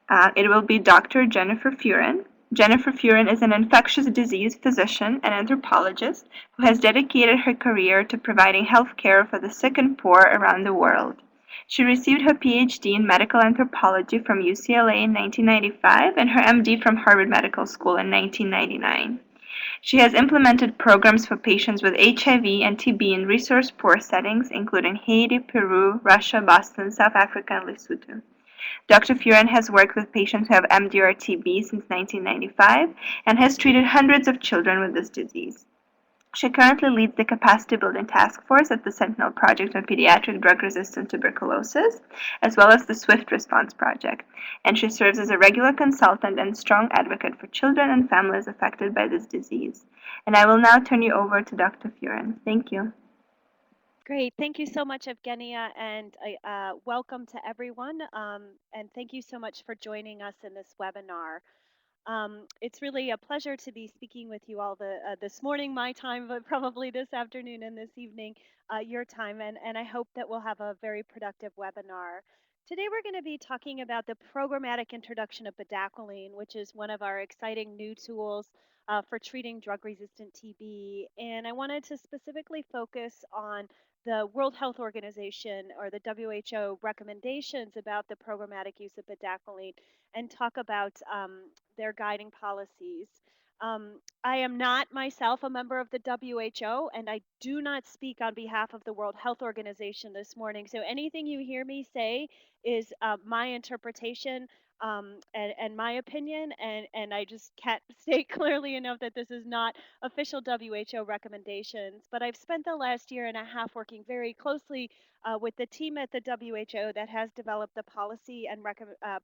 It will be Dr. Jennifer Furin. Jennifer Furin is an infectious disease physician and anthropologist who has dedicated her career to providing health care for the sick and poor around the world. She received her PhD in medical anthropology from UCLA in 1995 and her MD from Harvard Medical School in 1999. She has implemented programs for patients with HIV and TB in resource-poor settings, including Haiti, Peru, Russia, Boston, South Africa, and Lesotho. Dr. Furan has worked with patients who have MDR-TB since 1995 and has treated hundreds of children with this disease. She currently leads the Capacity Building Task Force at the Sentinel Project on Pediatric Drug-Resistant Tuberculosis, as well as the SWIFT Response Project, and she serves as a regular consultant and strong advocate for children and families affected by this disease. And I will now turn you over to Dr. Furan. Thank you. Great. Thank you so much, Evgenia, and welcome to everyone. And thank you so much for joining us in this webinar. It's really a pleasure to be speaking with you all this morning, my time, but probably this afternoon and this evening, your time. And I hope that we'll have a very productive webinar. Today, we're going to be talking about the programmatic introduction of bedaquiline, which is one of our exciting new tools for treating drug-resistant TB. And I wanted to specifically focus on the World Health Organization or the WHO recommendations about the programmatic use of bedaquiline and talk about their guiding policies. I am not myself a member of the WHO, and I do not speak on behalf of the World Health Organization this morning. So anything you hear me say is my interpretation and my opinion, and I just can't state clearly enough that this is not official WHO recommendations. But I've spent the last year and a half working very closely with the team at the WHO that has developed the policy and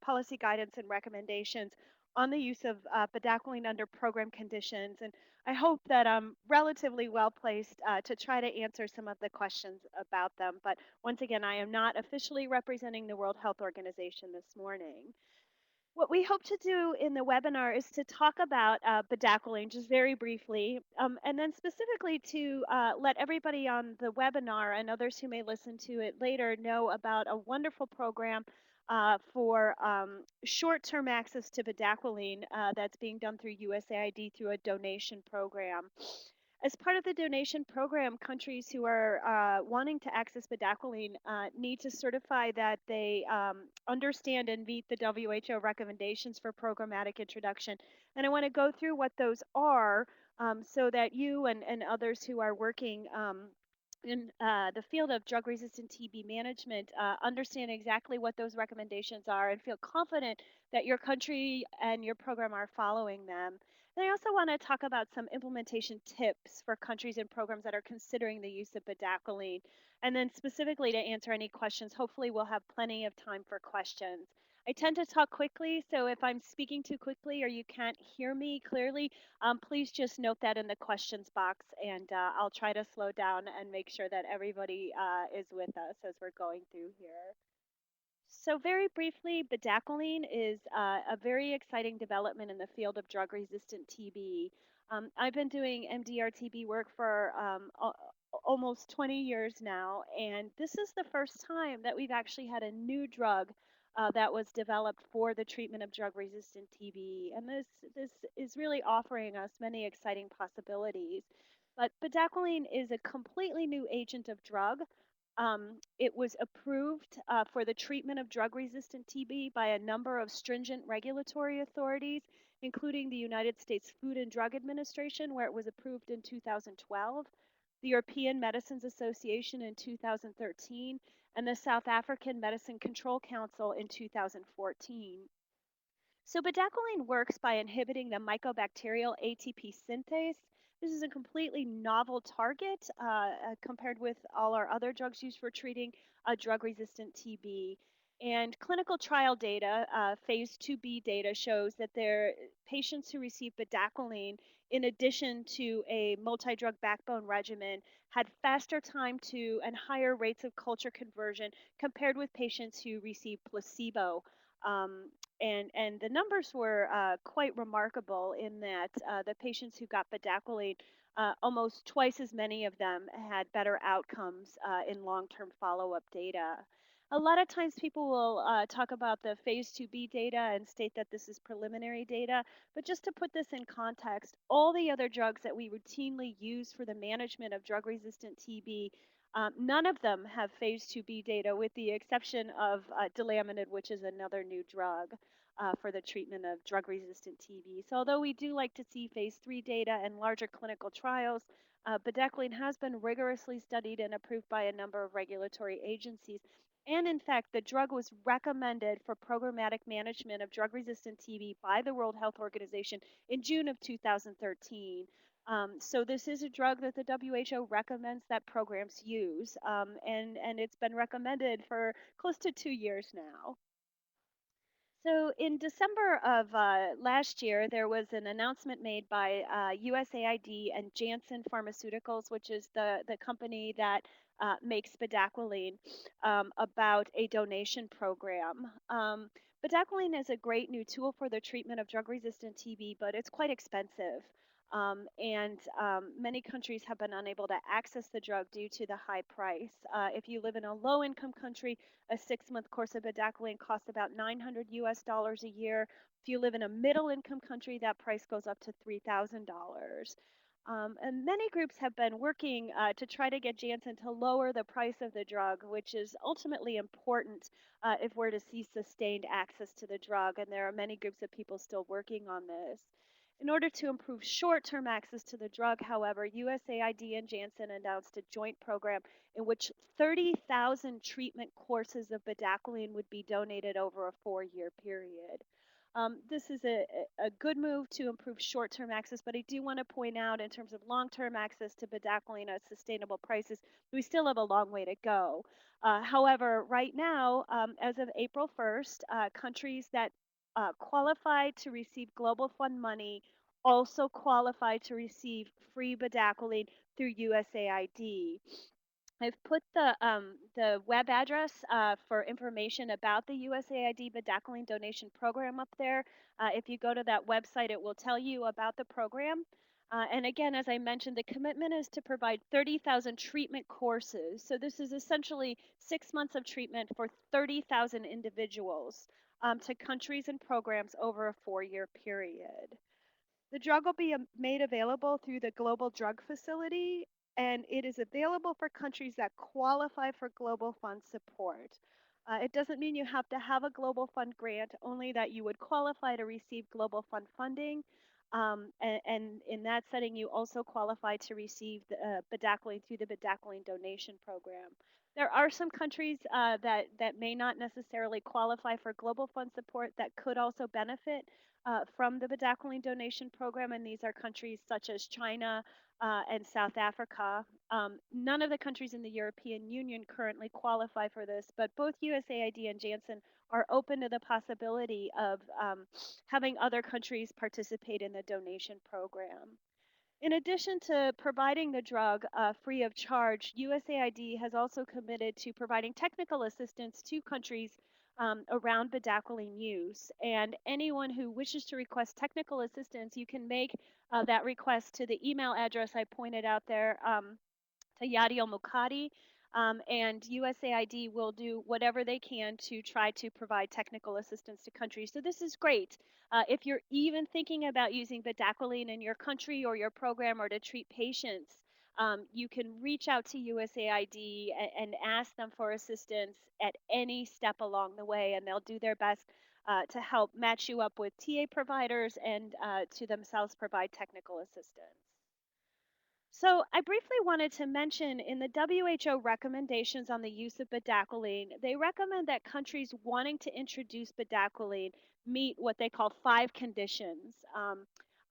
policy guidance and recommendations on the use of bedaquiline under program conditions. And I hope that I'm relatively well placed to try to answer some of the questions about them. But once again, I am not officially representing the World Health Organization this morning. What we hope to do in the webinar is to talk about bedaquiline just very briefly, and then specifically to let everybody on the webinar and others who may listen to it later know about a wonderful program for short-term access to bedaquiline that's being done through USAID through a donation program. As part of the donation program, countries who are wanting to access bedaquiline need to certify that they understand and meet the WHO recommendations for programmatic introduction. And I want to go through what those are so that you and others who are working in the field of drug resistant TB management understand exactly what those recommendations are and feel confident that your country and your program are following them. And I also want to talk about some implementation tips for countries and programs that are considering the use of bedaquiline. And then specifically to answer any questions, hopefully we'll have plenty of time for questions. I tend to talk quickly, so if I'm speaking too quickly or you can't hear me clearly, please just note that in the questions box, and I'll try to slow down and make sure that everybody is with us as we're going through here. So very briefly, bedaquiline is a very exciting development in the field of drug-resistant TB. I've been doing MDR-TB work for almost 20 years now, and this is the first time that we've actually had a new drug that was developed for the treatment of drug-resistant TB. And this is really offering us many exciting possibilities. But bedaquiline is a completely new agent of drug. It was approved for the treatment of drug resistant TB by a number of stringent regulatory authorities, including the United States Food and Drug Administration, where it was approved in 2012, the European Medicines Association in 2013, and the South African Medicine Control Council in 2014. So bedaquiline works by inhibiting the mycobacterial ATP synthase. This is a completely novel target compared with all our other drugs used for treating drug-resistant TB. And clinical trial data, phase 2B data, shows that patients who receive bedaquiline in addition to a multi-drug backbone regimen had faster time to and higher rates of culture conversion compared with patients who received placebo. Um, and the numbers were quite remarkable in that the patients who got bedaquiline, almost twice as many of them had better outcomes in long-term follow-up data. A lot of times people will talk about the phase 2B data and state that this is preliminary data. But just to put this in context, all the other drugs that we routinely use for the management of drug resistant TB, none of them have phase 2B data, with the exception of delaminid, which is another new drug for the treatment of drug resistant TB. So, although we do like to see phase 3 data and larger clinical trials, bedaquiline has been rigorously studied and approved by a number of regulatory agencies. And in fact, the drug was recommended for programmatic management of drug resistant TB by the World Health Organization in June of 2013. So this is a drug that the WHO recommends that programs use, and it's been recommended for close to 2 years now. So in December of last year, there was an announcement made by USAID and Janssen Pharmaceuticals, which is the company that makes bedaquiline, about a donation program. Bedaquiline is a great new tool for the treatment of drug-resistant TB, but it's quite expensive. And many countries have been unable to access the drug due to the high price. If you live in a low-income country, a 6-month course of bedaquiline costs about 900 US dollars a year. If you live in a middle income country, that price goes up to $3,000. And many groups have been working to try to get Janssen to lower the price of the drug, which is ultimately important if we're to see sustained access to the drug. And there are many groups of people still working on this. In order to improve short term access to the drug, however, USAID and Janssen announced a joint program in which 30,000 treatment courses of bedaquiline would be donated over a 4-year period. This is a good move to improve short term access, but I do want to point out, in terms of long term access to bedaquiline at sustainable prices, we still have a long way to go. However, right now, as of April 1st, countries that qualify to receive Global Fund money also qualify to receive free bedaquiline through USAID. I've put the web address for information about the USAID bedaquiline donation program up there. If you go to that website, it will tell you about the program. And again, as I mentioned, the commitment is to provide 30,000 treatment courses. So this is essentially 6 months of treatment for 30,000 individuals to countries and programs over a 4-year period. The drug will be made available through the Global Drug Facility, and it is available for countries that qualify for Global Fund support. It doesn't mean you have to have a Global Fund grant, only that you would qualify to receive Global Fund funding. And in that setting, you also qualify to receive the bedaquiline through the bedaquiline donation program. There are some countries that may not necessarily qualify for Global Fund support that could also benefit from the bedaquiline donation program, and these are countries such as China and South Africa. None of the countries in the European Union currently qualify for this, but both USAID and Janssen are open to the possibility of having other countries participate in the donation program. In addition to providing the drug free of charge, USAID has also committed to providing technical assistance to countries around bedaquiline use. And anyone who wishes to request technical assistance, you can make that request to the email address I pointed out there, to Yadi Mukadi, and USAID will do whatever they can to try to provide technical assistance to countries. So this is great. If you're even thinking about using bedaquiline in your country or your program or to treat patients, you can reach out to USAID and ask them for assistance at any step along the way, and they'll do their best to help match you up with TA providers and to themselves provide technical assistance. So I briefly wanted to mention, in the WHO recommendations on the use of bedaquiline, they recommend that countries wanting to introduce bedaquiline meet what they call 5 conditions.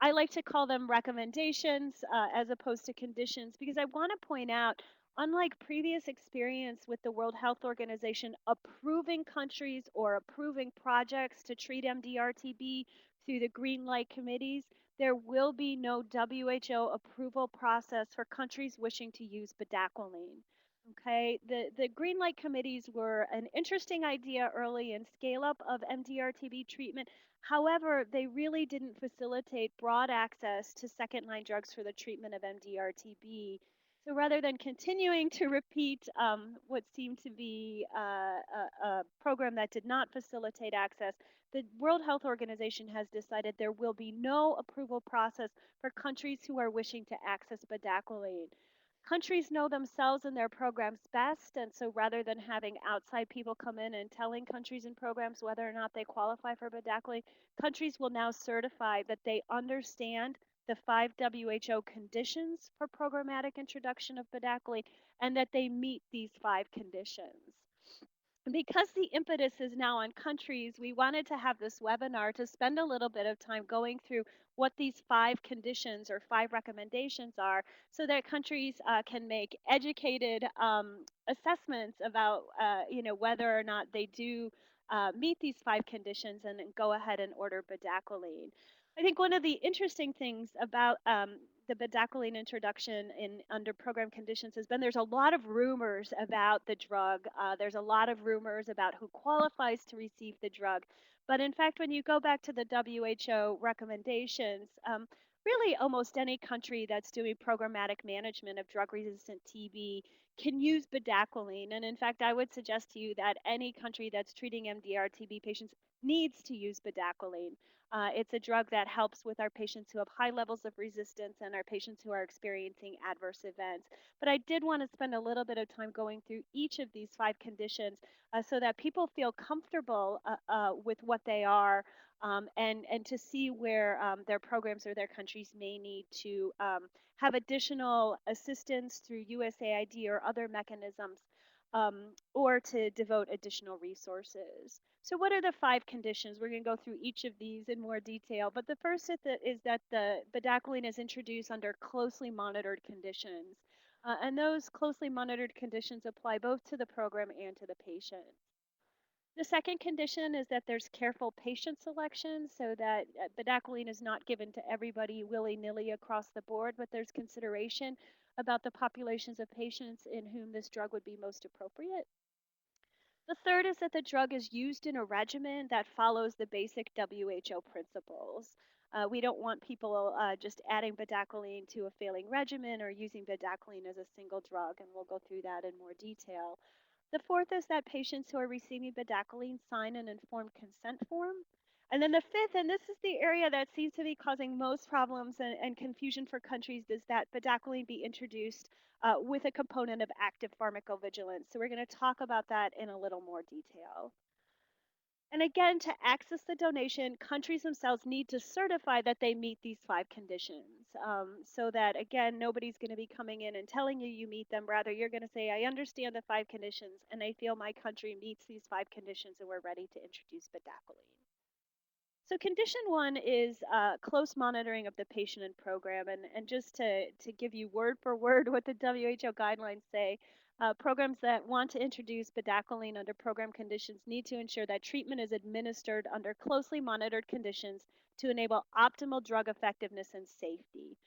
I like to call them recommendations as opposed to conditions, because I want to point out, unlike previous experience with the World Health Organization approving countries or approving projects to treat MDR-TB through the green light committees, there will be no WHO approval process for countries wishing to use bedaquiline. Okay, the green light committees were an interesting idea early in scale up of MDR-TB treatment. However, they really didn't facilitate broad access to second line drugs for the treatment of MDR-TB. So rather than continuing to repeat what seemed to be a program that did not facilitate access, the World Health Organization has decided there will be no approval process for countries who are wishing to access bedaquiline. Countries know themselves and their programs best, and so rather than having outside people come in and telling countries and programs whether or not they qualify for bedaquiline, countries will now certify that they understand the 5 WHO conditions for programmatic introduction of bedaquiline and that they meet these 5 conditions. Because the impetus is now on countries, we wanted to have this webinar to spend a little bit of time going through what these 5 conditions or 5 recommendations are so that countries can make educated assessments about whether or not they do meet these 5 conditions and then go ahead and order bedaquiline. I think one of the interesting things about the bedaquiline introduction in under program conditions has been there's a lot of rumors about the drug. There's a lot of rumors about who qualifies to receive the drug. But in fact, when you go back to the WHO recommendations, really almost any country that's doing programmatic management of drug resistant TB can use bedaquiline. And in fact, I would suggest to you that any country that's treating MDR TB patients needs to use bedaquiline. It's a drug that helps with our patients who have high levels of resistance and our patients who are experiencing adverse events. But I did want to spend a little bit of time going through each of these 5 conditions so that people feel comfortable with what they are and to see where their programs or their countries may need to have additional assistance through USAID or other mechanisms or to devote additional resources. So what are the 5 conditions? We're going to go through each of these in more detail, but the first is that the bedaquiline is introduced under closely monitored conditions. And those closely monitored conditions apply both to the program and to the patient. The second condition is that there's careful patient selection so that bedaquiline is not given to everybody willy-nilly across the board, but there's consideration about the populations of patients in whom this drug would be most appropriate. The third is that the drug is used in a regimen that follows the basic WHO principles. We don't want people just adding bedaquiline to a failing regimen or using bedaquiline as a single drug, and we'll go through that in more detail. The fourth is that patients who are receiving bedaquiline sign an informed consent form. And then the fifth, and this is the area that seems to be causing most problems and confusion for countries, is that bedaquiline be introduced with a component of active pharmacovigilance. So we're going to talk about that in a little more detail. And again, to access the donation, countries themselves need to certify that they meet these 5 conditions so that, again, nobody's going to be coming in and telling you you meet them. Rather, you're going to say, I understand the 5 conditions and I feel my country meets these 5 conditions and we're ready to introduce bedaquiline. So condition 1 is close monitoring of the patient and program. And just to give you word for word what the WHO guidelines say, programs that want to introduce bedaquiline under program conditions need to ensure that treatment is administered under closely monitored conditions to enable optimal drug effectiveness and safety.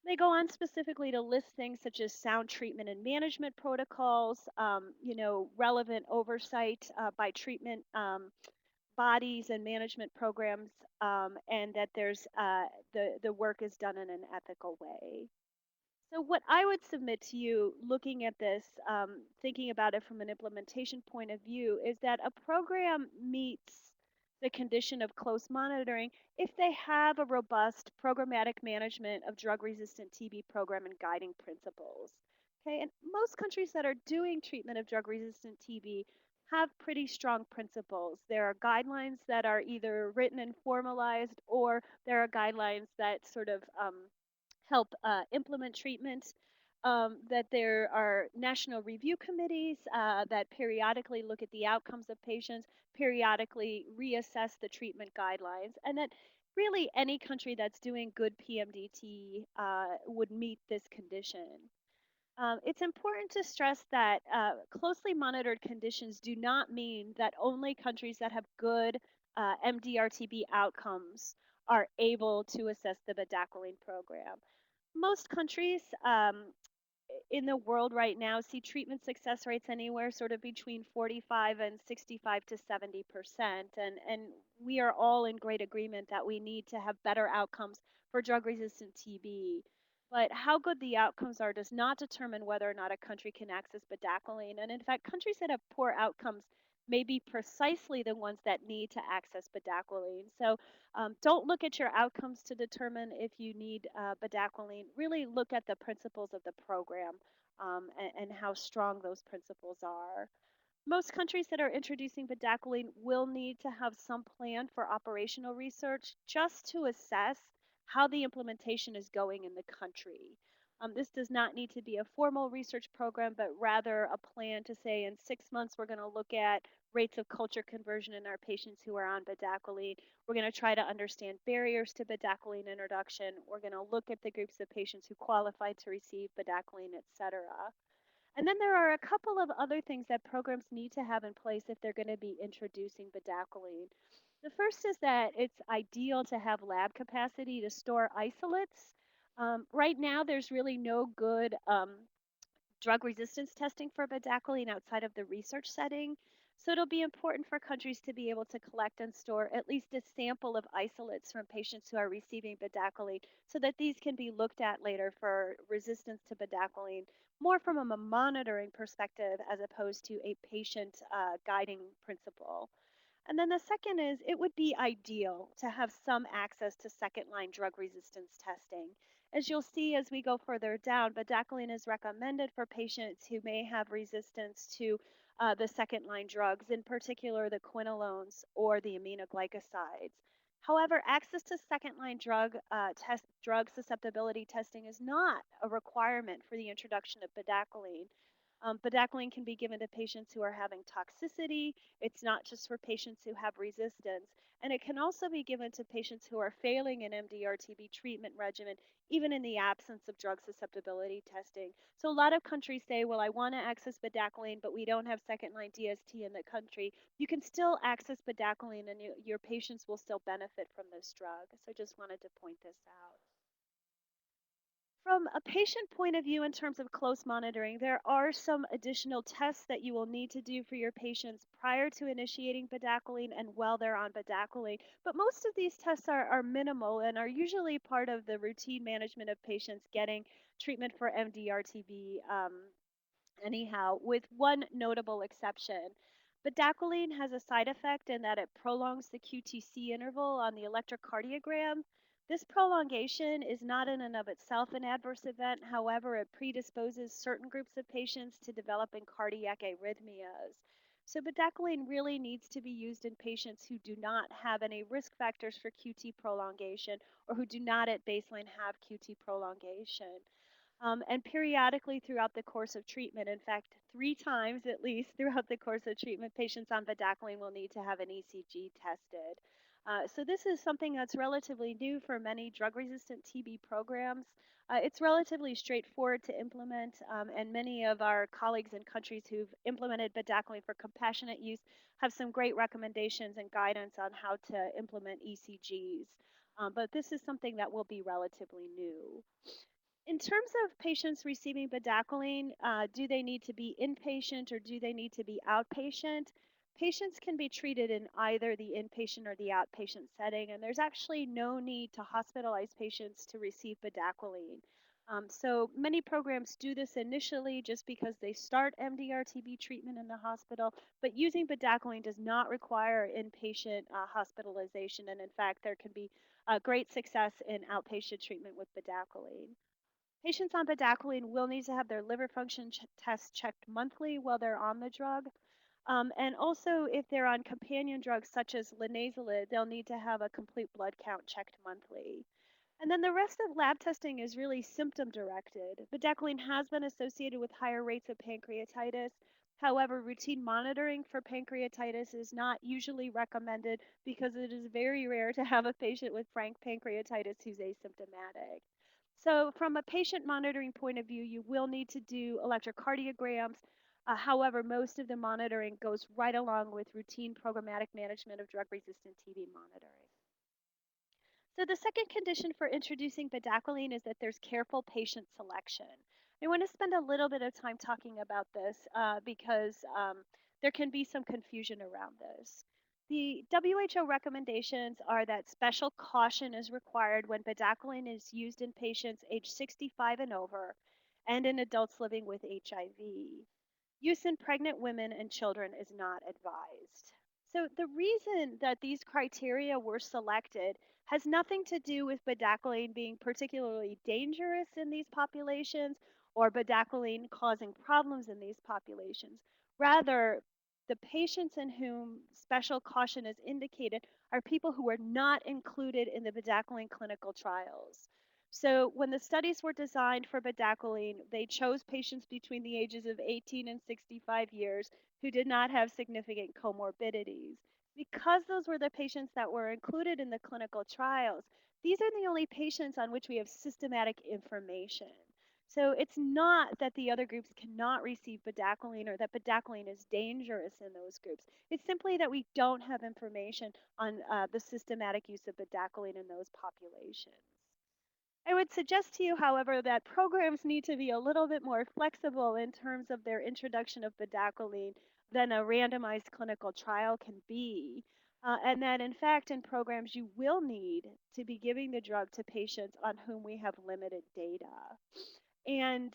They go on specifically to list things such as sound treatment and management protocols, relevant oversight by treatment bodies and management programs, and that there's the work is done in an ethical way. So what I would submit to you, looking at this, thinking about it from an implementation point of view, is that a program meets the condition of close monitoring if they have a robust programmatic management of drug-resistant TB program and guiding principles. Okay, and most countries that are doing treatment of drug-resistant TB have pretty strong principles. There are guidelines that are either written and formalized, or there are guidelines that sort of help implement treatment, that there are national review committees that periodically look at the outcomes of patients, periodically reassess the treatment guidelines, and that really any country that's doing good PMDT would meet this condition. It's important to stress that closely monitored conditions do not mean that only countries that have good MDR-TB outcomes are able to assess the bedaquiline program. Most countries in the world right now see treatment success rates anywhere sort of between 45 and 65 to 70%. And we are all in great agreement that we need to have better outcomes for drug resistant TB. But how good the outcomes are does not determine whether or not a country can access bedaquiline. And in fact, countries that have poor outcomes may be precisely the ones that need to access bedaquiline. So don't look at your outcomes to determine if you need bedaquiline. Really look at the principles of the program and how strong those principles are. Most countries that are introducing bedaquiline will need to have some plan for operational research just to assess how the implementation is going in the country. This does not need to be a formal research program, but rather a plan to say in 6 months we're going to look at rates of culture conversion in our patients who are on bedaquiline. We're going to try to understand barriers to bedaquiline introduction. We're going to look at the groups of patients who qualify to receive bedaquiline, et cetera. And then there are a couple of other things that programs need to have in place if they're going to be introducing bedaquiline. The first is that it's ideal to have lab capacity to store isolates. Right now, there's really no good drug resistance testing for bedaquiline outside of the research setting. So it'll be important for countries to be able to collect and store at least a sample of isolates from patients who are receiving bedaquiline so that these can be looked at later for resistance to bedaquiline, more from a monitoring perspective as opposed to a patient guiding principle. And then the second is it would be ideal to have some access to second line drug resistance testing. As you'll see as we go further down, bedaquiline is recommended for patients who may have resistance to the second line drugs, in particular the quinolones or the aminoglycosides. However, access to second line drug susceptibility testing is not a requirement for the introduction of bedaquiline. Bedaquiline can be given to patients who are having toxicity. It's not just for patients who have resistance. And it can also be given to patients who are failing an MDR-TB treatment regimen, even in the absence of drug susceptibility testing. So a lot of countries say, well, I want to access bedaquiline, but we don't have second-line DST in the country. You can still access bedaquiline and your patients will still benefit from this drug. So just wanted to point this out. From a patient point of view, in terms of close monitoring, there are some additional tests that you will need to do for your patients prior to initiating bedaquiline and while they're on bedaquiline. But most of these tests are minimal and are usually part of the routine management of patients getting treatment for MDR-TB anyhow, with one notable exception. Bedaquiline has a side effect in that it prolongs the QTC interval on the electrocardiogram. This prolongation is not in and of itself an adverse event. However, it predisposes certain groups of patients to developing cardiac arrhythmias. So bedaquiline really needs to be used in patients who do not have any risk factors for QT prolongation or who do not at baseline have QT prolongation. And periodically throughout the course of treatment, in fact, 3 times at least throughout the course of treatment, patients on bedaquiline will need to have an ECG tested. So this is something that's relatively new for many drug-resistant TB programs. It's relatively straightforward to implement, and many of our colleagues in countries who've implemented bedaquiline for compassionate use have some great recommendations and guidance on how to implement ECGs. But this is something that will be relatively new. In terms of patients receiving bedaquiline, do they need to be inpatient or do they need to be outpatient? Patients can be treated in either the inpatient or the outpatient setting, and there's actually no need to hospitalize patients to receive bedaquiline. So many programs do this initially just because they start MDR-TB treatment in the hospital, but using bedaquiline does not require inpatient hospitalization, and in fact, there can be great success in outpatient treatment with bedaquiline. Patients on bedaquiline will need to have their liver function tests checked monthly while they're on the drug. And also, if they're on companion drugs such as linezolid, they'll need to have a complete blood count checked monthly. And then the rest of lab testing is really symptom directed. Bedaquiline has been associated with higher rates of pancreatitis. However, routine monitoring for pancreatitis is not usually recommended because it is very rare to have a patient with frank pancreatitis who's asymptomatic. So from a patient monitoring point of view, you will need to do electrocardiograms. However, most of the monitoring goes right along with routine programmatic management of drug-resistant TB monitoring. So the second condition for introducing bedaquiline is that there's careful patient selection. I want to spend a little bit of time talking about this because there can be some confusion around this. The WHO recommendations are that special caution is required when bedaquiline is used in patients age 65 and over and in adults living with HIV. Use in pregnant women and children is not advised. So, the reason that these criteria were selected has nothing to do with bedaquiline being particularly dangerous in these populations or bedaquiline causing problems in these populations. Rather, the patients in whom special caution is indicated are people who are not included in the bedaquiline clinical trials. So when the studies were designed for bedaquiline, they chose patients between the ages of 18 and 65 years who did not have significant comorbidities. Because those were the patients that were included in the clinical trials, these are the only patients on which we have systematic information. So it's not that the other groups cannot receive bedaquiline or that bedaquiline is dangerous in those groups. It's simply that we don't have information on the systematic use of bedaquiline in those populations. I would suggest to you, however, that programs need to be a little bit more flexible in terms of their introduction of bedaquiline than a randomized clinical trial can be. And that, in fact, in programs, you will need to be giving the drug to patients on whom we have limited data. And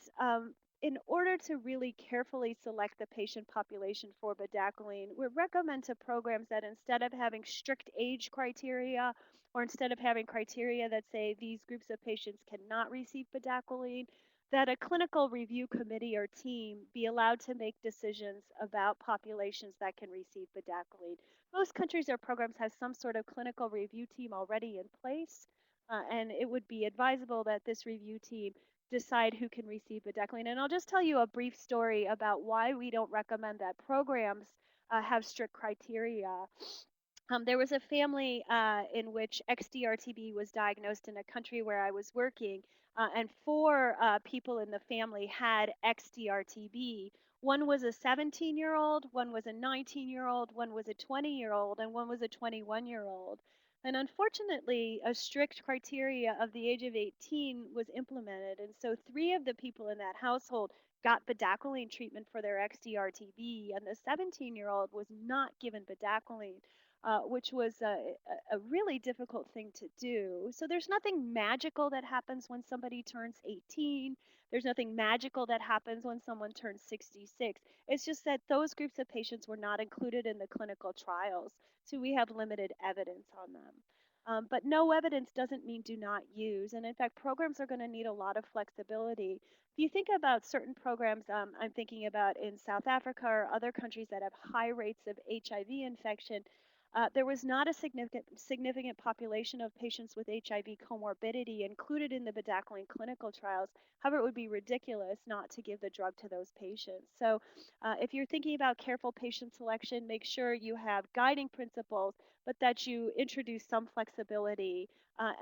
in order to really carefully select the patient population for bedaquiline, we recommend to programs that instead of having strict age criteria or instead of having criteria that say these groups of patients cannot receive bedaquiline, that a clinical review committee or team be allowed to make decisions about populations that can receive bedaquiline. Most countries or programs have some sort of clinical review team already in place, and it would be advisable that this review team decide who can receive bedaquiline. And I'll just tell you a brief story about why we don't recommend that programs have strict criteria. There was a family in which XDR-TB was diagnosed in a country where I was working, and four people in the family had XDR-TB. One was a 17-year-old, one was a 19-year-old, one was a 20-year-old, and one was a 21-year-old. And unfortunately, a strict criteria of the age of 18 was implemented. And so three of the people in that household got bedaquiline treatment for their XDR-TB, and the 17-year-old was not given bedaquiline. Which was a really difficult thing to do. So there's nothing magical that happens when somebody turns 18. There's nothing magical that happens when someone turns 66. It's just that those groups of patients were not included in the clinical trials, so we have limited evidence on them. But no evidence doesn't mean do not use. And in fact, programs are going to need a lot of flexibility. If you think about certain programs, I'm thinking about in South Africa or other countries that have high rates of HIV infection, there was not a significant population of patients with HIV comorbidity included in the bedaquiline clinical trials. However, it would be ridiculous not to give the drug to those patients. So if you're thinking about careful patient selection, make sure you have guiding principles, but that you introduce some flexibility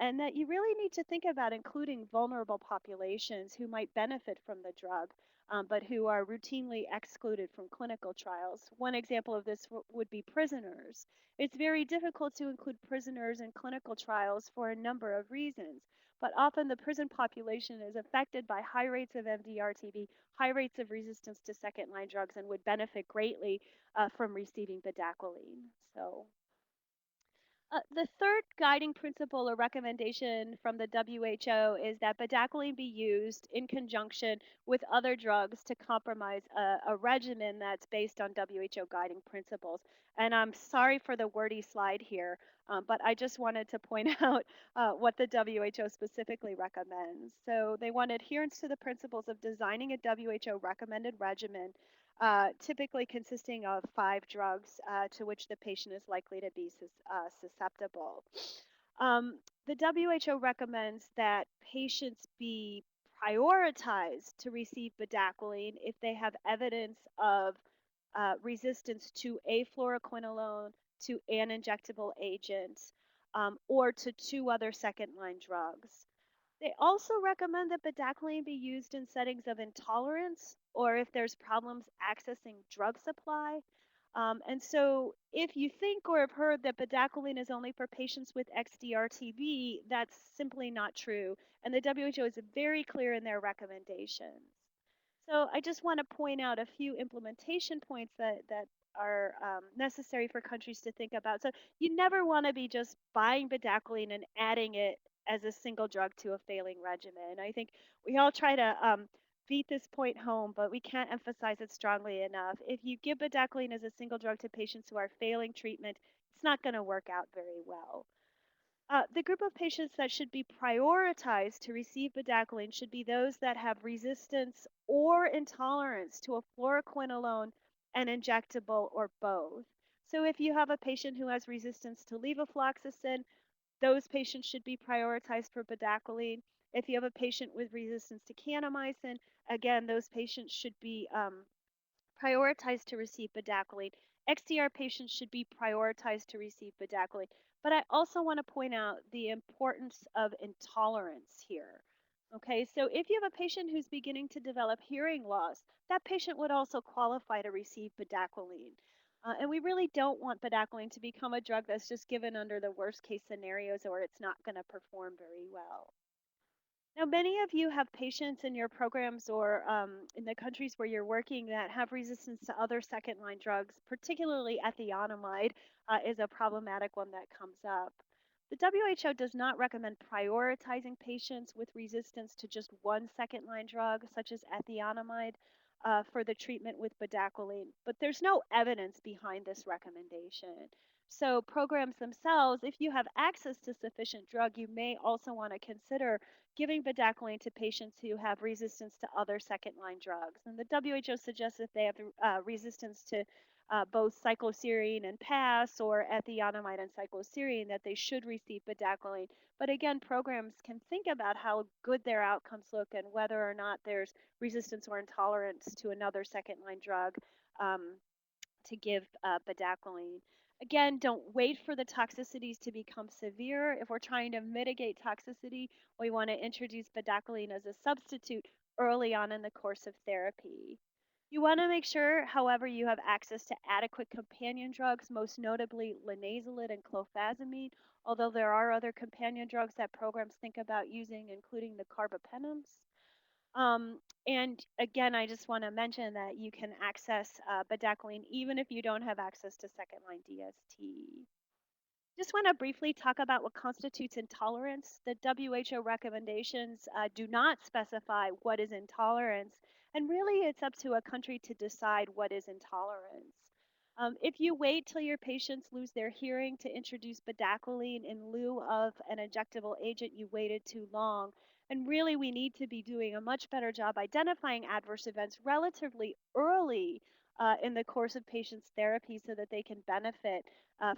and that you really need to think about including vulnerable populations who might benefit from the drug. But who are routinely excluded from clinical trials. One example of this would be prisoners. It's very difficult to include prisoners in clinical trials for a number of reasons, but often the prison population is affected by high rates of MDR-TB, high rates of resistance to second-line drugs, and would benefit greatly from receiving bedaquiline. So the third guiding principle or recommendation from the WHO is that bedaquiline be used in conjunction with other drugs to compromise a regimen that's based on WHO guiding principles. And I'm sorry for the wordy slide here, but I just wanted to point out what the WHO specifically recommends. So they want adherence to the principles of designing a WHO recommended regimen typically consisting of 5 drugs to which the patient is likely to be susceptible. The WHO recommends that patients be prioritized to receive bedaquiline if they have evidence of resistance to afluoroquinolone, to an injectable agent, or to 2 other second-line drugs. They also recommend that bedaquiline be used in settings of intolerance or if there's problems accessing drug supply. And so if you think or have heard that bedaquiline is only for patients with XDR-TB, that's simply not true. And the WHO is very clear in their recommendations. So I just want to point out a few implementation points that are necessary for countries to think about. So you never want to be just buying bedaquiline and adding it as a single drug to a failing regimen. I think we all try to beat this point home, but we can't emphasize it strongly enough. If you give bedaquiline as a single drug to patients who are failing treatment, it's not going to work out very well. The group of patients that should be prioritized to receive bedaquiline should be those that have resistance or intolerance to a fluoroquinolone and injectable or both. So if you have a patient who has resistance to levofloxacin, those patients should be prioritized for bedaquiline. If you have a patient with resistance to kanamycin, again, those patients should be prioritized to receive bedaquiline. XDR patients should be prioritized to receive bedaquiline. But I also want to point out the importance of intolerance here. Okay, so if you have a patient who's beginning to develop hearing loss, that patient would also qualify to receive bedaquiline. And we really don't want bedaquiline to become a drug that's just given under the worst case scenarios or it's not going to perform very well. Now, many of you have patients in your programs or in the countries where you're working that have resistance to other second line drugs, particularly ethionamide is a problematic one that comes up. The WHO does not recommend prioritizing patients with resistance to just one second line drug, such as ethionamide, for the treatment with bedaquiline, but there's no evidence behind this recommendation. So, programs themselves, if you have access to sufficient drug, you may also want to consider giving bedaquiline to patients who have resistance to other second line drugs. And the WHO suggests if they have resistance to both cycloserine and PAS or ethionamide and cycloserine that they should receive bedaquiline. But again, programs can think about how good their outcomes look and whether or not there's resistance or intolerance to another second line drug um, to give bedaquiline. Again, don't wait for the toxicities to become severe. If we're trying to mitigate toxicity, we want to introduce bedaquiline as a substitute early on in the course of therapy. You want to make sure, however, you have access to adequate companion drugs, most notably linezolid and clofazimine, although there are other companion drugs that programs think about using, including the carbapenems. And again, I just want to mention that you can access bedaquiline even if you don't have access to second line DST. Just want to briefly talk about what constitutes intolerance. The WHO recommendations do not specify what is intolerance, and really it's up to a country to decide what is intolerance. If you wait till your patients lose their hearing to introduce bedaquiline in lieu of an injectable agent, you waited too long. And really, we need to be doing a much better job identifying adverse events relatively early in the course of patients' therapy so that they can benefit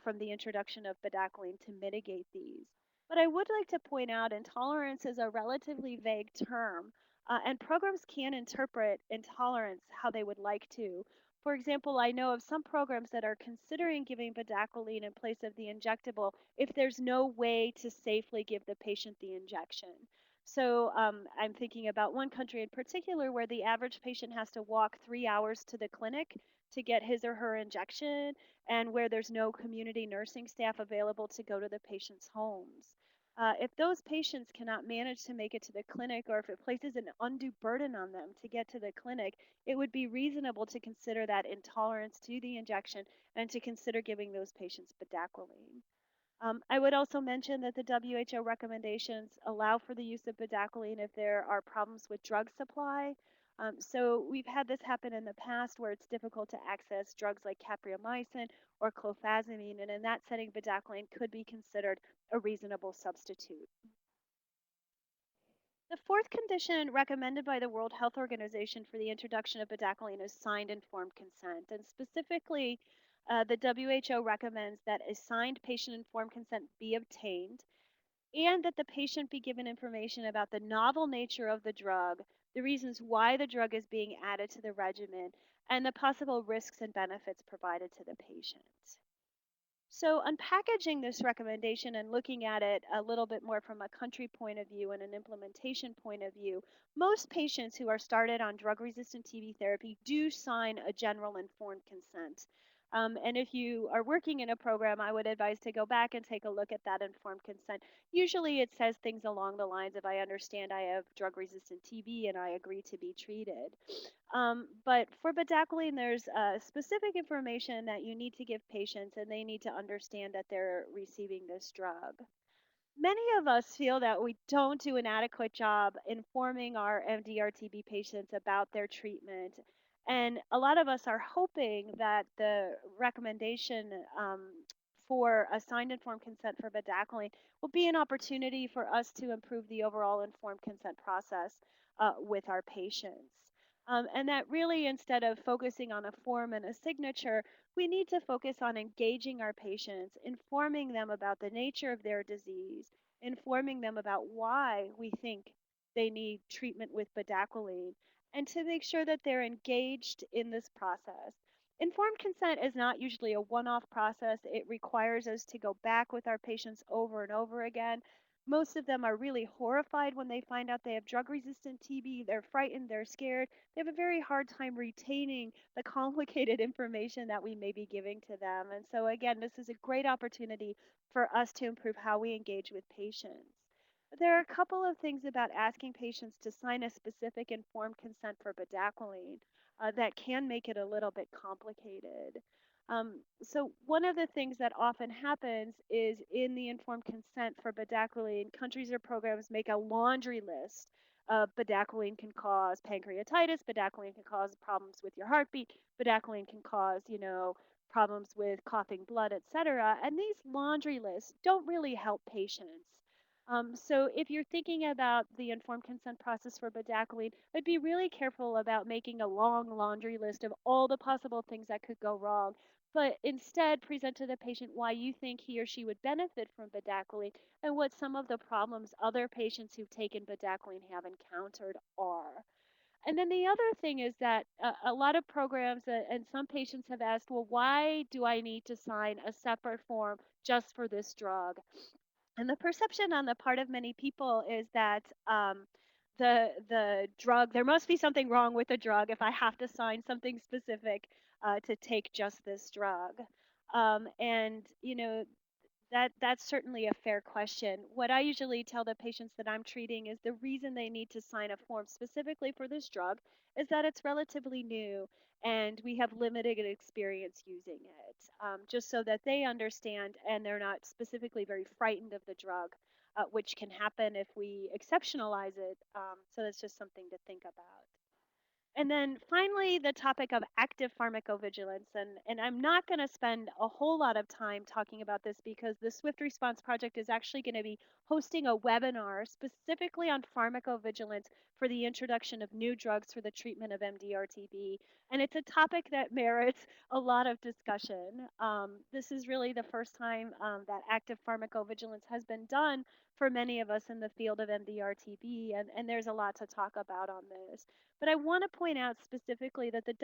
from the introduction of bedaquiline to mitigate these. But I would like to point out intolerance is a relatively vague term, and programs can interpret intolerance how they would like to. For example, I know of some programs that are considering giving bedaquiline in place of the injectable if there's no way to safely give the patient the injection. So I'm thinking about one country in particular where the average patient has to walk 3 hours to the clinic to get his or her injection, and where there's no community nursing staff available to go to the patient's homes. If those patients cannot manage to make it to the clinic, or if it places an undue burden on them to get to the clinic, it would be reasonable to consider that intolerance to the injection and to consider giving those patients bedaquiline. I would also mention that the WHO recommendations allow for the use of bedaquiline if there are problems with drug supply. So we've had this happen in the past where it's difficult to access drugs like capreomycin or clofazimine, and in that setting, bedaquiline could be considered a reasonable substitute. The fourth condition recommended by the World Health Organization for the introduction of bedaquiline is signed informed consent. And specifically, the WHO recommends that a signed patient informed consent be obtained and that the patient be given information about the novel nature of the drug, the reasons why the drug is being added to the regimen, and the possible risks and benefits provided to the patient. So, unpackaging this recommendation and looking at it a little bit more from a country point of view and an implementation point of view, most patients who are started on drug resistant TB therapy do sign a general informed consent. And if you are working in a program, I would advise to go back and take a look at that informed consent. Usually it says things along the lines of, I understand I have drug resistant TB and I agree to be treated. But for bedaquiline, there's specific information that you need to give patients, and they need to understand that they're receiving this drug. Many of us feel that we don't do an adequate job informing our MDR-TB patients about their treatment. And a lot of us are hoping that the recommendation for assigned informed consent for bedaquiline will be an opportunity for us to improve the overall informed consent process with our patients. And that really, instead of focusing on a form and a signature, we need to focus on engaging our patients, informing them about the nature of their disease, informing them about why we think they need treatment with bedaquiline, and to make sure that they're engaged in this process. Informed consent is not usually a one off process. It requires us to go back with our patients over and over again. Most of them are really horrified when they find out they have drug resistant TB. They're frightened, they're scared. They have a very hard time retaining the complicated information that we may be giving to them. And so, again, this is a great opportunity for us to improve how we engage with patients. There are a couple of things about asking patients to sign a specific informed consent for bedaquiline that can make it a little bit complicated. So one of the things that often happens is in the informed consent for bedaquiline, countries or programs make a laundry list. Bedaquiline can cause pancreatitis, bedaquiline can cause problems with your heartbeat, bedaquiline can cause, problems with coughing blood, etc. And these laundry lists don't really help patients. So if you're thinking about the informed consent process for bedaquiline, I'd be really careful about making a long laundry list of all the possible things that could go wrong, but instead present to the patient why you think he or she would benefit from bedaquiline and what some of the problems other patients who've taken bedaquiline have encountered are. And then the other thing is that a lot of programs and some patients have asked, well, why do I need to sign a separate form just for this drug? And the perception on the part of many people is that the drug, there must be something wrong with the drug if I have to sign something specific to take just this drug. And that's certainly a fair question. What I usually tell the patients that I'm treating is the reason they need to sign a form specifically for this drug is that it's relatively new and we have limited experience using it, just so that they understand and they're not specifically very frightened of the drug, which can happen if we exceptionalize it. So that's just something to think about. And then finally, the topic of active pharmacovigilance. And I'm not going to spend a whole lot of time talking about this because the Swift Response Project is actually going to be hosting a webinar specifically on pharmacovigilance for the introduction of new drugs for the treatment of MDR-TB. And it's a topic that merits a lot of discussion. This is really the first time that active pharmacovigilance has been done for many of us in the field of MDR-TB, and there's a lot to talk about on this. But I want to point out specifically that the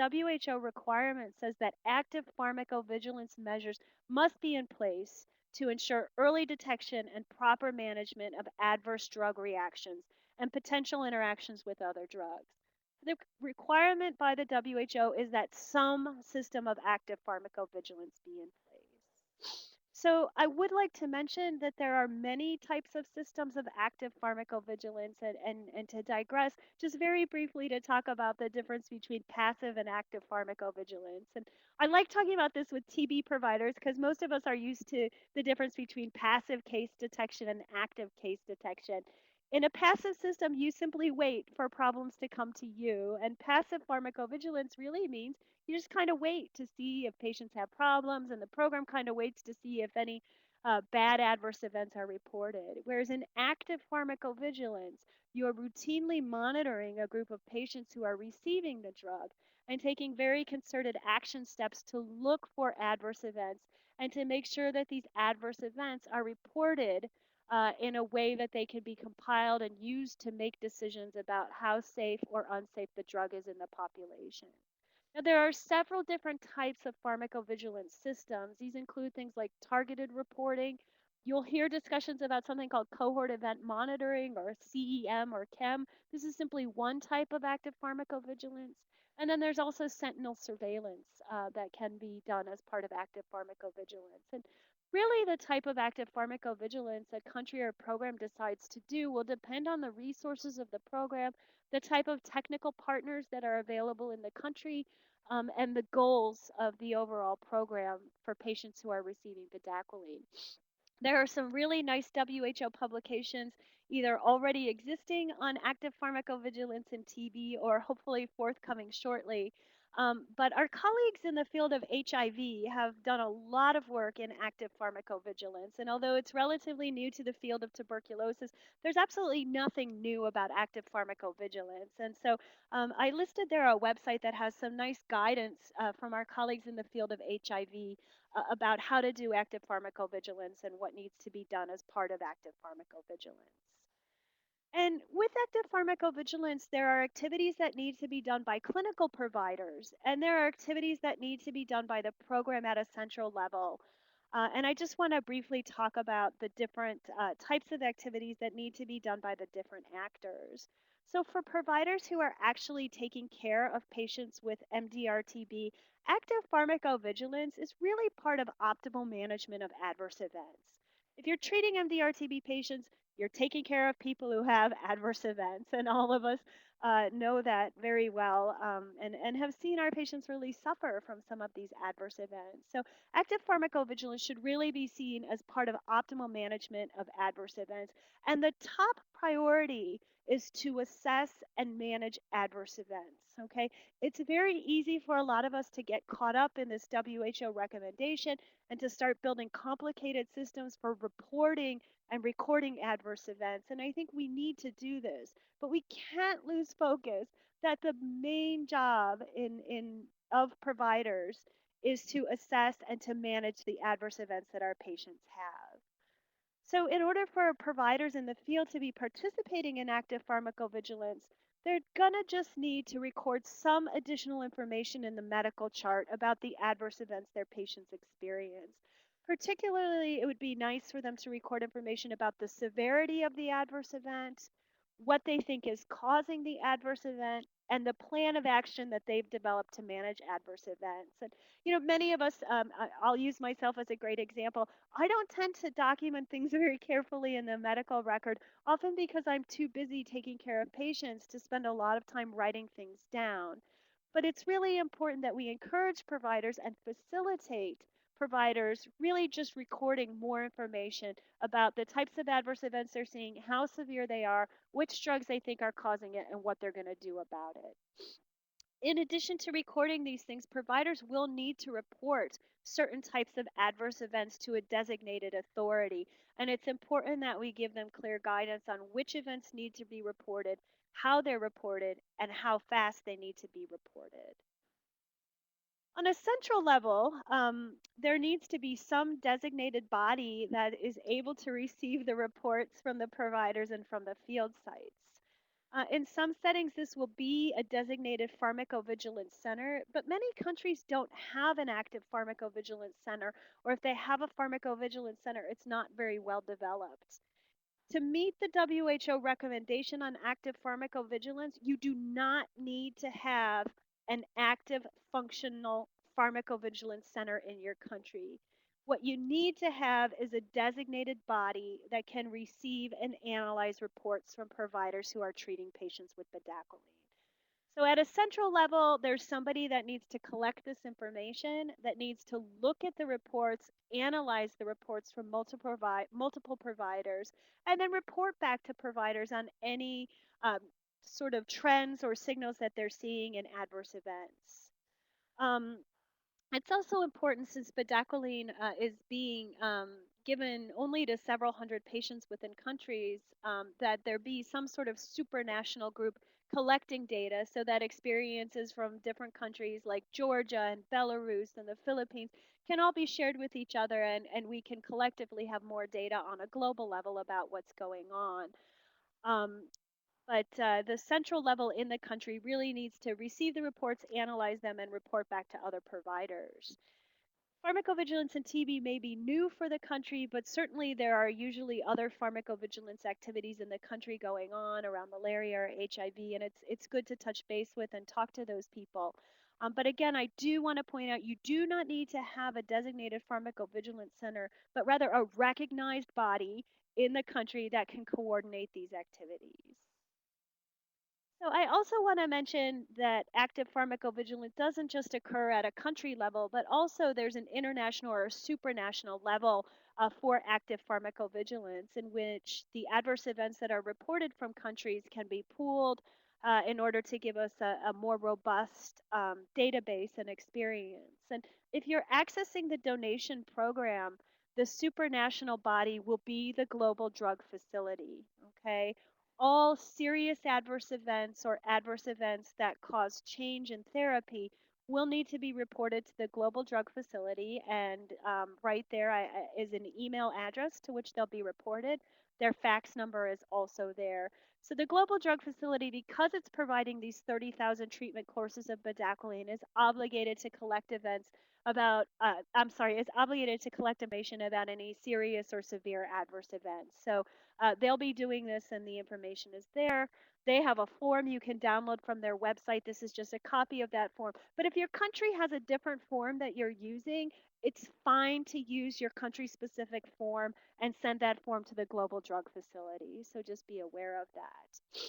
WHO requirement says that active pharmacovigilance measures must be in place to ensure early detection and proper management of adverse drug reactions and potential interactions with other drugs. The requirement by the WHO is that some system of active pharmacovigilance be in place. So I would like to mention that there are many types of systems of active pharmacovigilance, and to digress, just very briefly to talk about the difference between passive and active pharmacovigilance. And I like talking about this with TB providers because most of us are used to the difference between passive case detection and active case detection. In a passive system, you simply wait for problems to come to you, and passive pharmacovigilance really means you just kind of wait to see if patients have problems, and the program kind of waits to see if any bad adverse events are reported. Whereas in active pharmacovigilance, you are routinely monitoring a group of patients who are receiving the drug and taking very concerted action steps to look for adverse events and to make sure that these adverse events are reported in a way that they can be compiled and used to make decisions about how safe or unsafe the drug is in the population. Now, there are several different types of pharmacovigilance systems. These include things like targeted reporting. You'll hear discussions about something called cohort event monitoring or CEM or CHEM. This is simply one type of active pharmacovigilance. And then there's also sentinel surveillance that can be done as part of active pharmacovigilance. And really, the type of active pharmacovigilance a country or program decides to do will depend on the resources of the program, the type of technical partners that are available in the country, and the goals of the overall program for patients who are receiving bedaquiline. There are some really nice WHO publications either already existing on active pharmacovigilance in TB or hopefully forthcoming shortly. But our colleagues in the field of HIV have done a lot of work in active pharmacovigilance. And although it's relatively new to the field of tuberculosis, there's absolutely nothing new about active pharmacovigilance. And so I listed there a website that has some nice guidance from our colleagues in the field of HIV about how to do active pharmacovigilance and what needs to be done as part of active pharmacovigilance. And with active pharmacovigilance, there are activities that need to be done by clinical providers, and there are activities that need to be done by the program at a central level. And I just want to briefly talk about the different types of activities that need to be done by the different actors. So, for providers who are actually taking care of patients with MDR-TB, active pharmacovigilance is really part of optimal management of adverse events. If you're treating MDR-TB patients, you're taking care of people who have adverse events, and all of us know that very well and have seen our patients really suffer from some of these adverse events. So, active pharmacovigilance should really be seen as part of optimal management of adverse events. And the top priority is to assess and manage adverse events. Okay, it's very easy for a lot of us to get caught up in this WHO recommendation and to start building complicated systems for reporting and recording adverse events. And I think we need to do this, but we can't lose focus that the main job in of providers is to assess and to manage the adverse events that our patients have. So, in order for providers in the field to be participating in active pharmacovigilance, they're going to just need to record some additional information in the medical chart about the adverse events their patients experience. Particularly, it would be nice for them to record information about the severity of the adverse event, what they think is causing the adverse event, and the plan of action that they've developed to manage adverse events. And, many of us, I'll use myself as a great example. I don't tend to document things very carefully in the medical record, often because I'm too busy taking care of patients to spend a lot of time writing things down. But it's really important that we encourage providers and facilitate providers really just recording more information about the types of adverse events they're seeing, how severe they are, which drugs they think are causing it, and what they're going to do about it. In addition to recording these things, providers will need to report certain types of adverse events to a designated authority. And it's important that we give them clear guidance on which events need to be reported, how they're reported, and how fast they need to be reported. On a central level, there needs to be some designated body that is able to receive the reports from the providers and from the field sites. In some settings, this will be a designated pharmacovigilance center, but many countries don't have an active pharmacovigilance center, or if they have a pharmacovigilance center, it's not very well developed. To meet the WHO recommendation on active pharmacovigilance, you do not need to have an active functional pharmacovigilance center in your country. What you need to have is a designated body that can receive and analyze reports from providers who are treating patients with bedaquiline. So at a central level, there's somebody that needs to collect this information, that needs to look at the reports, analyze the reports from multiple providers, and then report back to providers on any sort of trends or signals that they're seeing in adverse events. Um, it's also important since bedaquiline is being given only to several hundred patients within countries that there be some sort of supranational group collecting data so that experiences from different countries like Georgia and Belarus and the Philippines can all be shared with each other and we can collectively have more data on a global level about what's going on. Um, but the central level in the country really needs to receive the reports, analyze them, and report back to other providers. Pharmacovigilance and TB may be new for the country, but certainly there are usually other pharmacovigilance activities in the country going on around malaria or HIV, and it's good to touch base with and talk to those people. But again, I do want to point out you do not need to have a designated pharmacovigilance center, but rather a recognized body in the country that can coordinate these activities. So I also want to mention that active pharmacovigilance doesn't just occur at a country level, but also there's an international or supranational level for active pharmacovigilance in which the adverse events that are reported from countries can be pooled in order to give us a more robust database and experience. And if you're accessing the donation program, the supranational body will be the global drug facility. Okay, all serious adverse events or adverse events that cause change in therapy will need to be reported to the global drug facility. And right there is an email address to which they'll be reported. Their fax number is also there. So the global drug facility, because it's providing these 30,000 treatment courses of bedaquiline, is obligated to collect events about, is obligated to collect information about any serious or severe adverse events. So they'll be doing this and the information is there. They have a form you can download from their website. This is just a copy of that form. But if your country has a different form that you're using, it's fine to use your country specific form and send that form to the global drug facility. So just be aware of that.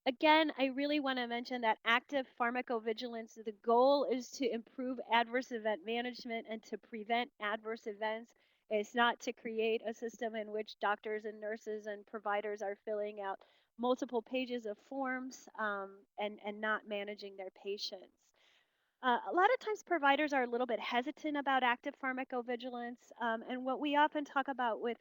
Again, I really want to mention that active pharmacovigilance, the goal is to improve adverse event management and to prevent adverse events. It's not to create a system in which doctors and nurses and providers are filling out multiple pages of forms and not managing their patients. A lot of times providers are a little bit hesitant about active pharmacovigilance. And what we often talk about with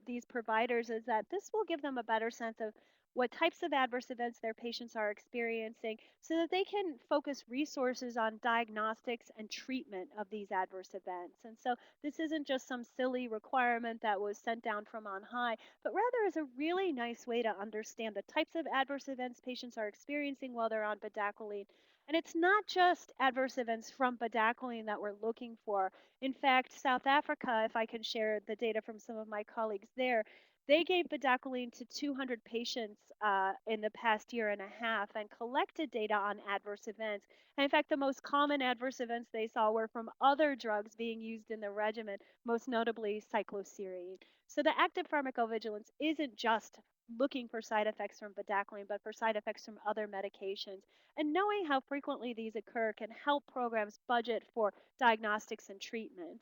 these providers is that this will give them a better sense of what types of adverse events their patients are experiencing so that they can focus resources on diagnostics and treatment of these adverse events. And so this isn't just some silly requirement that was sent down from on high, but rather is a really nice way to understand the types of adverse events patients are experiencing while they're on bedaquiline, and it's not just adverse events from bedaquiline that we're looking for. In fact, South Africa, if I can share the data from some of my colleagues there, they gave bedaquiline to 200 patients in the past year and a half and collected data on adverse events. And in fact, the most common adverse events they saw were from other drugs being used in the regimen, most notably cycloserine. So the active pharmacovigilance isn't just looking for side effects from bedaquiline, but for side effects from other medications. And knowing how frequently these occur can help programs budget for diagnostics and treatment.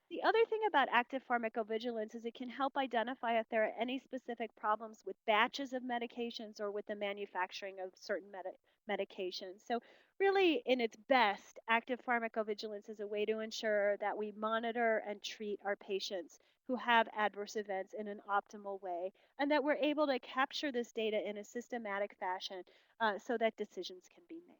The other thing about active pharmacovigilance is it can help identify if there are any specific problems with batches of medications or with the manufacturing of certain medications. So, really, in its best, active pharmacovigilance is a way to ensure that we monitor and treat our patients who have adverse events in an optimal way, and that we're able to capture this data in a systematic fashion so that decisions can be made.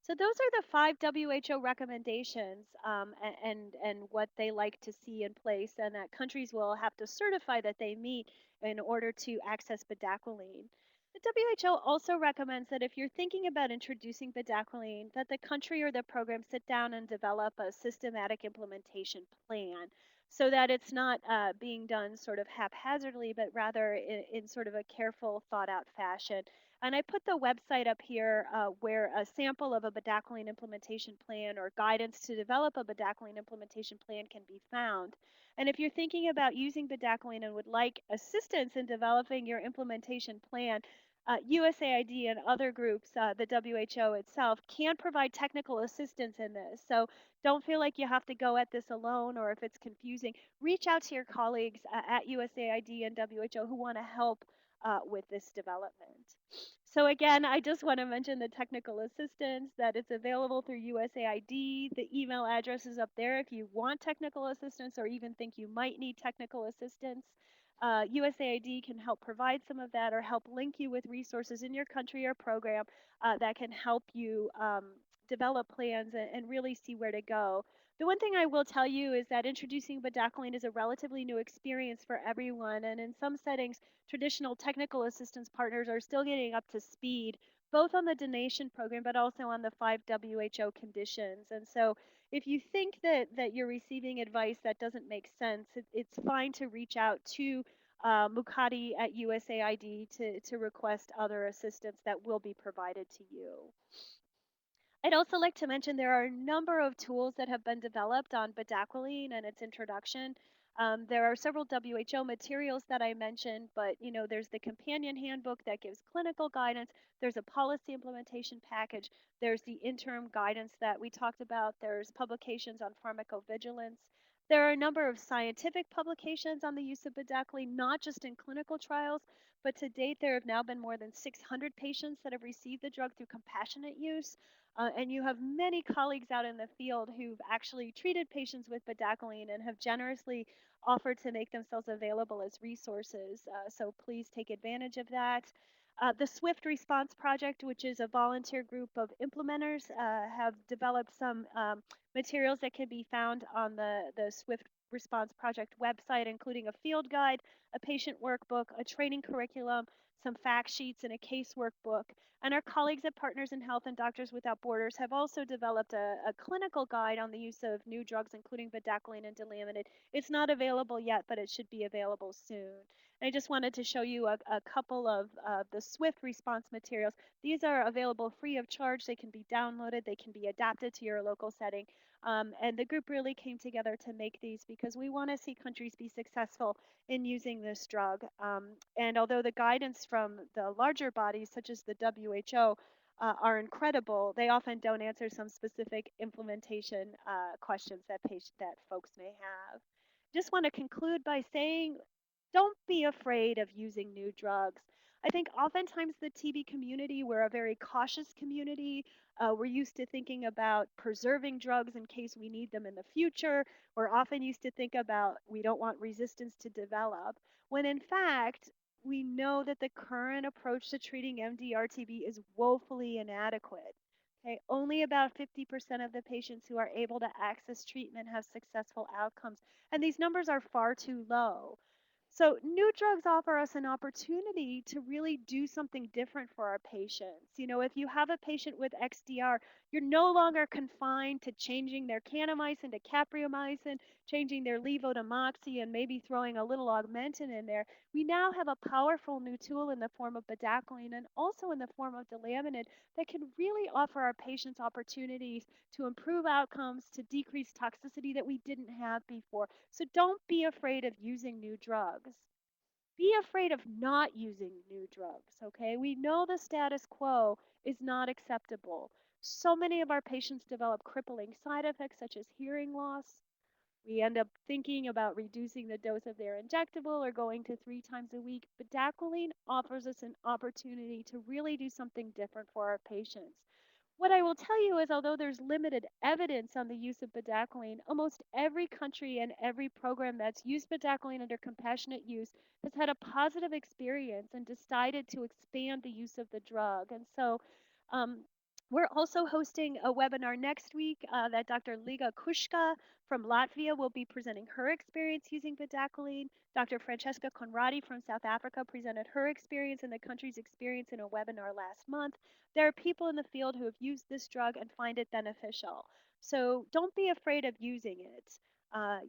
So those are the 5 WHO recommendations and what they like to see in place, and that countries will have to certify that they meet in order to access bedaquiline. The WHO also recommends that if you're thinking about introducing bedaquiline, that the country or the program sit down and develop a systematic implementation plan so that it's not being done sort of haphazardly, but rather in sort of a careful, thought out fashion. And I put the website up here where a sample of a bedaquiline implementation plan or guidance to develop a bedaquiline implementation plan can be found. And if you're thinking about using bedaquiline and would like assistance in developing your implementation plan, USAID and other groups, the WHO itself, can provide technical assistance in this. So don't feel like you have to go at this alone, or if it's confusing, reach out to your colleagues at USAID and WHO who want to help with this development. So again, I just want to mention the technical assistance, that it's available through USAID. The email address is up there if you want technical assistance or even think you might need technical assistance. USAID can help provide some of that or help link you with resources in your country or program that can help you develop plans and really see where to go. The one thing I will tell you is that introducing bedaquiline is a relatively new experience for everyone, and in some settings, traditional technical assistance partners are still getting up to speed, both on the donation program but also on the 5 WHO conditions. And so if you think that you're receiving advice that doesn't make sense, it's fine to reach out to Mukati at USAID to request other assistance that will be provided to you. I'd also like to mention there are a number of tools that have been developed on bedaquiline and its introduction. There are several WHO materials that I mentioned, but there's the companion handbook that gives clinical guidance. There's a policy implementation package. There's the interim guidance that we talked about. There's publications on pharmacovigilance. There are a number of scientific publications on the use of bedaquiline, not just in clinical trials, but to date there have now been more than 600 patients that have received the drug through compassionate use. And you have many colleagues out in the field who've actually treated patients with bedaquiline and have generously offered to make themselves available as resources. So please take advantage of that. The Swift Response Project, which is a volunteer group of implementers, have developed some materials that can be found on the Swift Response Project website, including a field guide, a patient workbook, a training curriculum, some fact sheets, and a case workbook. And our colleagues at Partners in Health and Doctors Without Borders have also developed a clinical guide on the use of new drugs, including bedaquiline and dilaminid. It's not available yet, but it should be available soon. And I just wanted to show you a couple of the Swift response materials. These are available free of charge. They can be downloaded. They can be adapted to your local setting. And the group really came together to make these because we want to see countries be successful in using this drug. And although the guidance from the larger bodies, such as the WHO, are incredible, they often don't answer some specific implementation questions that folks may have. Just want to conclude by saying, don't be afraid of using new drugs. I think oftentimes the TB community, we're a very cautious community. We're used to thinking about preserving drugs in case we need them in the future. We're often used to think about we don't want resistance to develop, when in fact, we know that the current approach to treating MDR-TB is woefully inadequate. Okay, only about 50% of the patients who are able to access treatment have successful outcomes, and these numbers are far too low. So, new drugs offer us an opportunity to really do something different for our patients. If you have a patient with XDR, you're no longer confined to changing their kanamycin to capreomycin, changing their levo to moxie, and maybe throwing a little augmentin in there. We now have a powerful new tool in the form of bedaquiline and also in the form of dilaminid that can really offer our patients opportunities to improve outcomes, to decrease toxicity that we didn't have before. So don't be afraid of using new drugs. Be afraid of not using new drugs, okay? We know the status quo is not acceptable. So many of our patients develop crippling side effects such as hearing loss. We end up thinking about reducing the dose of their injectable or going to 3 times a week. But Bedaquiline offers us an opportunity to really do something different for our patients. What I will tell you is, although there's limited evidence on the use of bedaquiline, almost every country and every program that's used bedaquiline under compassionate use has had a positive experience and decided to expand the use of the drug. And so um, we're also hosting a webinar next week that Dr. Liga Kushka from Latvia will be presenting her experience using bedaquiline. Dr. Francesca Conradi from South Africa presented her experience and the country's experience in a webinar last month. There are people in the field who have used this drug and find it beneficial. So don't be afraid of using it.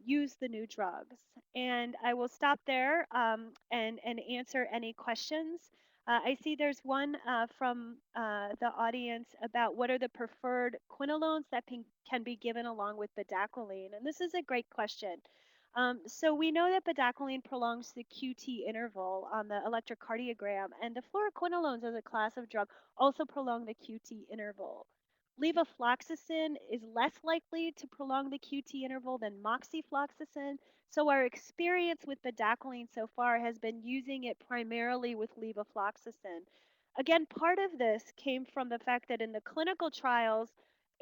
Use the new drugs. And I will stop there and answer any questions. I see there's one from the audience about what are the preferred quinolones that can be given along with bedaquiline. And this is a great question. So we know that bedaquiline prolongs the QT interval on the electrocardiogram, and the fluoroquinolones as a class of drug also prolong the QT interval. Levofloxacin is less likely to prolong the QT interval than moxifloxacin, so our experience with bedaquiline so far has been using it primarily with levofloxacin. Again, part of this came from the fact that in the clinical trials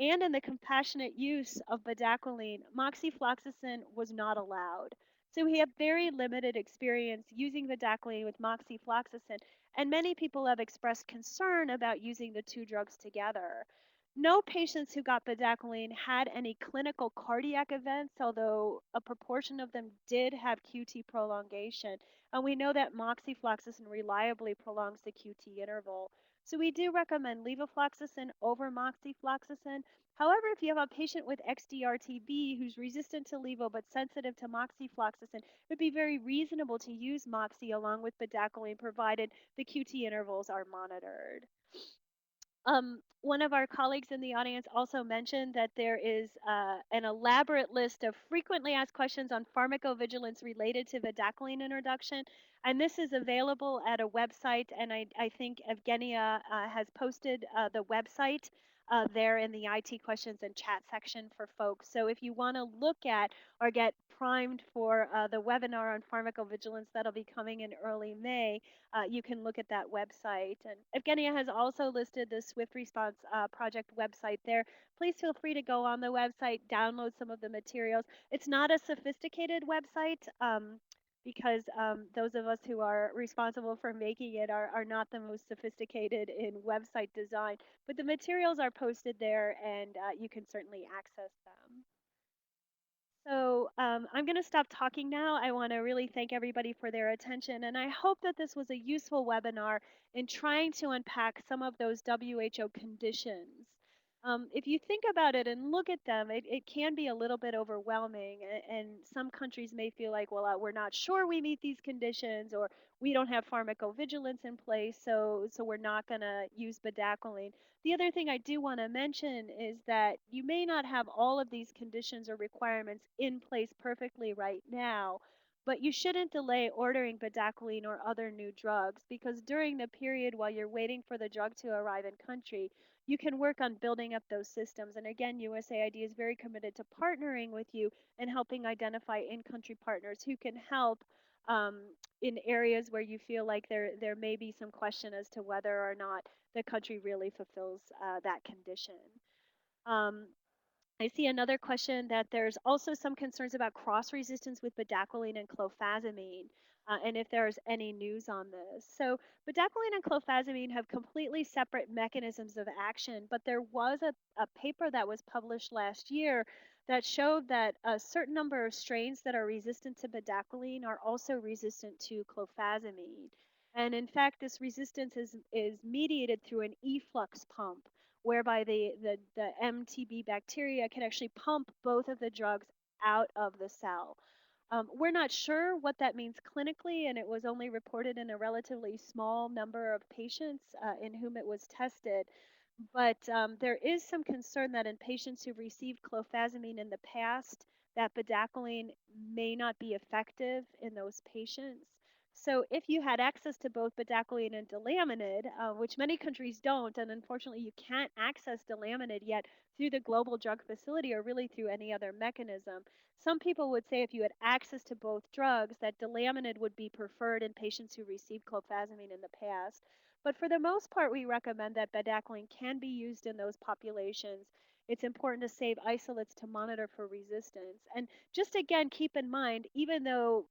and in the compassionate use of bedaquiline, moxifloxacin was not allowed. So we have very limited experience using bedaquiline with moxifloxacin, and many people have expressed concern about using the two drugs together. No patients who got bedaquiline had any clinical cardiac events, although a proportion of them did have QT prolongation. And we know that moxifloxacin reliably prolongs the QT interval. So we do recommend levofloxacin over moxifloxacin. However, if you have a patient with XDR-TB who's resistant to levo but sensitive to moxifloxacin, it would be very reasonable to use moxi along with bedaquiline provided the QT intervals are monitored. One of our colleagues in the audience also mentioned that there is an elaborate list of frequently asked questions on pharmacovigilance related to bedaquiline introduction, and this is available at a website. And I think Evgenia has posted the website there in the IT questions and chat section for folks. So if you want to look at or get primed for the webinar on pharmacovigilance that'll be coming in early May, you can look at that website. And Evgenia has also listed the Swift Response Project website there. Please feel free to go on the website, download some of the materials. It's not a sophisticated website because those of us who are responsible for making it are not the most sophisticated in website design, but the materials are posted there and you can certainly access them. So I'm going to stop talking now. I want to really thank everybody for their attention, and I hope that this was a useful webinar in trying to unpack some of those WHO conditions. If you think about it and look at them, it can be a little bit overwhelming, and some countries may feel like, well, we're not sure we meet these conditions, or we don't have pharmacovigilance in place, so we're not going to use bedaquiline. The other thing I do want to mention is that you may not have all of these conditions or requirements in place perfectly right now, but you shouldn't delay ordering bedaquiline or other new drugs because during the period while you're waiting for the drug to arrive in country, you can work on building up those systems. And again, USAID is very committed to partnering with you and helping identify in-country partners who can help um, in areas where you feel like there may be some question as to whether or not the country really fulfills that condition. Um, I see another question that there's also some concerns about cross resistance with bedaquiline and clofazimine, and if there's any news on this. So, bedaquiline and clofazimine have completely separate mechanisms of action, but there was a paper that was published last year that showed that a certain number of strains that are resistant to bedaquiline are also resistant to clofazimine. And in fact, this resistance is mediated through an efflux pump whereby the MTB bacteria can actually pump both of the drugs out of the cell. We're not sure what that means clinically, and it was only reported in a relatively small number of patients in whom it was tested. But there is some concern that in patients who've received clofazimine in the past, that bedaquiline may not be effective in those patients. So if you had access to both bedaquiline and delaminid, which many countries don't, and unfortunately you can't access delaminid yet through the global drug facility or really through any other mechanism, some people would say if you had access to both drugs, that delaminid would be preferred in patients who received clofazimine in the past. But for the most part, we recommend that bedaquiline can be used in those populations. It's important to save isolates to monitor for resistance. And just again, keep in mind, even though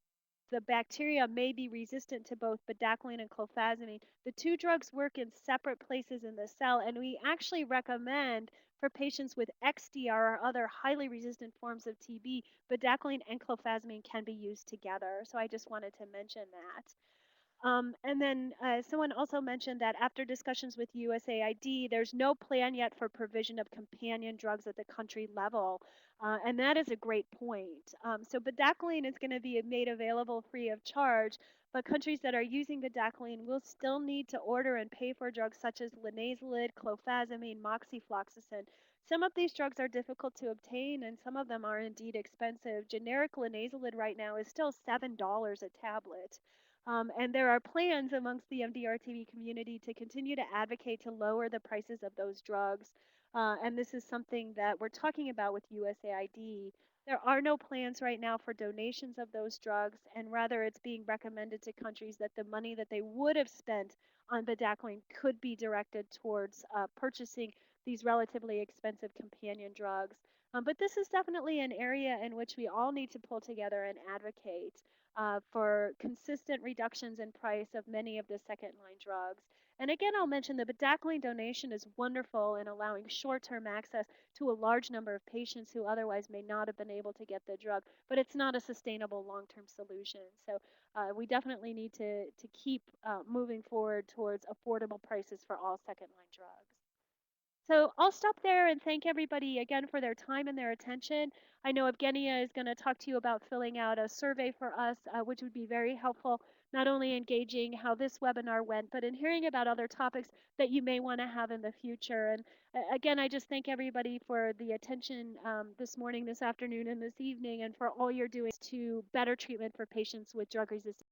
the bacteria may be resistant to both bedaquiline and clofazimine, the two drugs work in separate places in the cell, and we actually recommend for patients with XDR or other highly resistant forms of TB, bedaquiline and clofazimine can be used together. So I just wanted to mention that. And then someone also mentioned that after discussions with USAID, there's no plan yet for provision of companion drugs at the country level. And that is a great point. So bedaquiline is going to be made available free of charge, but countries that are using bedaquiline will still need to order and pay for drugs such as linezolid, clofazimine, moxifloxacin. Some of these drugs are difficult to obtain, and some of them are indeed expensive. Generic linezolid right now is still $7 a tablet. And there are plans amongst the MDR-TB community to continue to advocate to lower the prices of those drugs. And this is something that we're talking about with USAID. There are no plans right now for donations of those drugs, and rather it's being recommended to countries that the money that they would have spent on bedaquiline could be directed towards purchasing these relatively expensive companion drugs. But this is definitely an area in which we all need to pull together and advocate. for consistent reductions in price of many of the second line drugs. And again, I'll mention the bedaquiline donation is wonderful in allowing short term access to a large number of patients who otherwise may not have been able to get the drug, but it's not a sustainable long term solution. So we definitely need to keep moving forward towards affordable prices for all second line drugs. So I'll stop there and thank everybody again for their time and their attention. I know Evgenia is going to talk to you about filling out a survey for us, which would be very helpful, not only in gauging how this webinar went, but in hearing about other topics that you may want to have in the future. And again, I just thank everybody for the attention this morning, this afternoon, and this evening, and for all you're doing to better treatment for patients with drug resistant